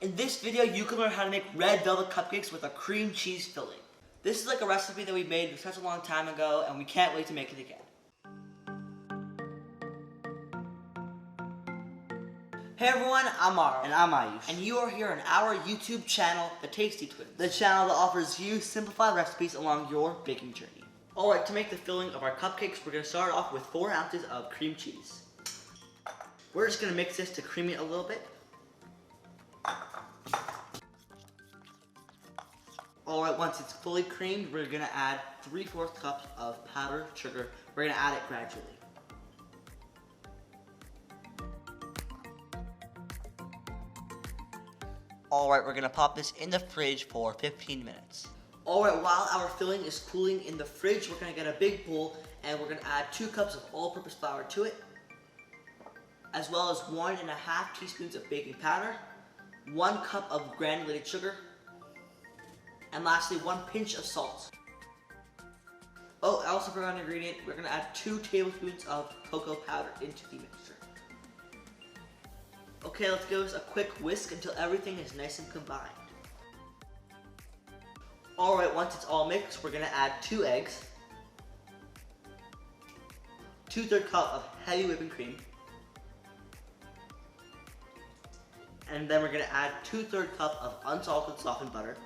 In this video, you can learn how to make red velvet cupcakes with a cream cheese filling. This is like a recipe that we made such a long time ago, and we can't wait to make it again. Hey everyone, I'm Aarav. And I'm Ayush. And you are here on our YouTube channel, The Tasty Twins. The channel that offers you simplified recipes along your baking journey. Alright, to make the filling of our cupcakes, we're going to start off with 4 ounces of cream cheese. We're just going to mix this to cream it a little bit. Alright, once it's fully creamed, we're going to add 3/4 cups of powdered sugar. We're going to add it gradually. Alright, we're going to pop this in the fridge for 15 minutes. Alright, while our filling is cooling in the fridge, we're going to get a big bowl and we're going to add 2 cups of all-purpose flour to it, as well as 1.5 teaspoons of baking powder, 1 cup of granulated sugar, and lastly 1 pinch of salt. Oh, I also forgot an ingredient. We're going to add 2 tablespoons of cocoa powder into the mixture. Okay, let's give this a quick whisk until everything is nice and combined. Alright, once it's all mixed, we're going to add 2 eggs, 2/3 cup of heavy whipping cream, and then we're going to add 2/3 cup of unsalted softened butter,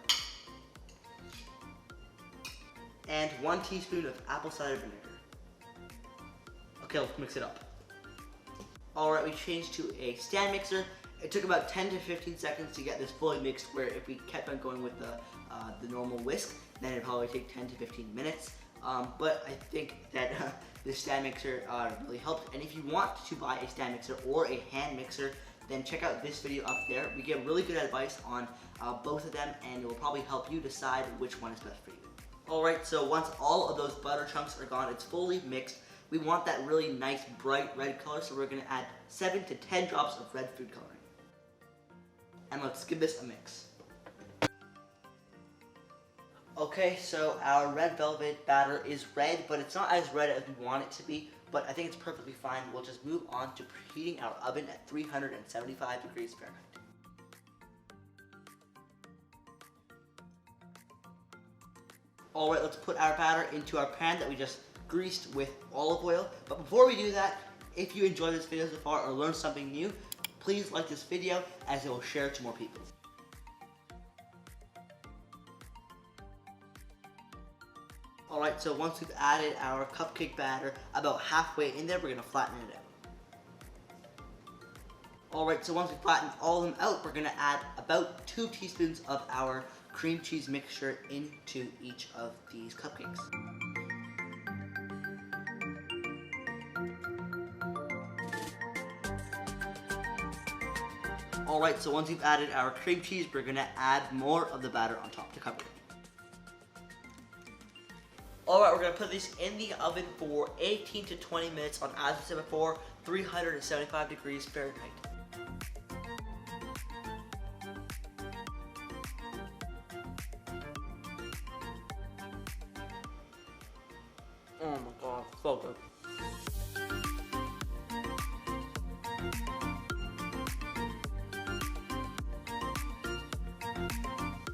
and 1 teaspoon of apple cider vinegar. Okay, let's mix it up. Alright, we changed to a stand mixer. It took about 10 to 15 seconds to get this fully mixed, where if we kept on going with the normal whisk, then it'd probably take 10 to 15 minutes. But I think that this stand mixer really helped. And if you want to buy a stand mixer or a hand mixer, then check out this video up there. We give really good advice on both of them, and it will probably help you decide which one is best for you. Alright, so once all of those butter chunks are gone, it's fully mixed. We want that really nice bright red color, so we're going to add 7 to 10 drops of red food coloring. And let's give this a mix. Okay, so our red velvet batter is red, but it's not as red as we want it to be, but I think it's perfectly fine. We'll just move on to preheating our oven at 375 degrees Fahrenheit. Alright, let's put our batter into our pan that we just greased with olive oil. But before we do that, if you enjoyed this video so far or learned something new, please like this video as it will share to more people. Alright, so once we've added our cupcake batter about halfway in there, we're going to flatten it out. Alright, so once we flatten all of them out, we're going to add about 2 teaspoons of our cream cheese mixture into each of these cupcakes. Alright, so once we've added our cream cheese, we're going to add more of the batter on top to cover it. Alright, we're going to put these in the oven for 18 to 20 minutes on, as I said before, 375 degrees Fahrenheit. Oh my god, so good.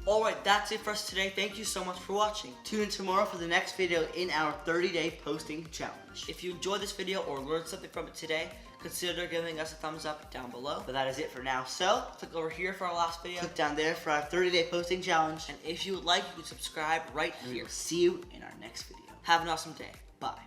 Alright, that's it for us today. Thank you so much for watching. Tune in tomorrow for the next video in our 30-day posting challenge. If you enjoyed this video or learned something from it today, consider giving us a thumbs up down below. But that is it for now. So, click over here for our last video. Click down there for our 30-day posting challenge. And if you would like, you can subscribe right here. See you in our next video. Have an awesome day. Bye.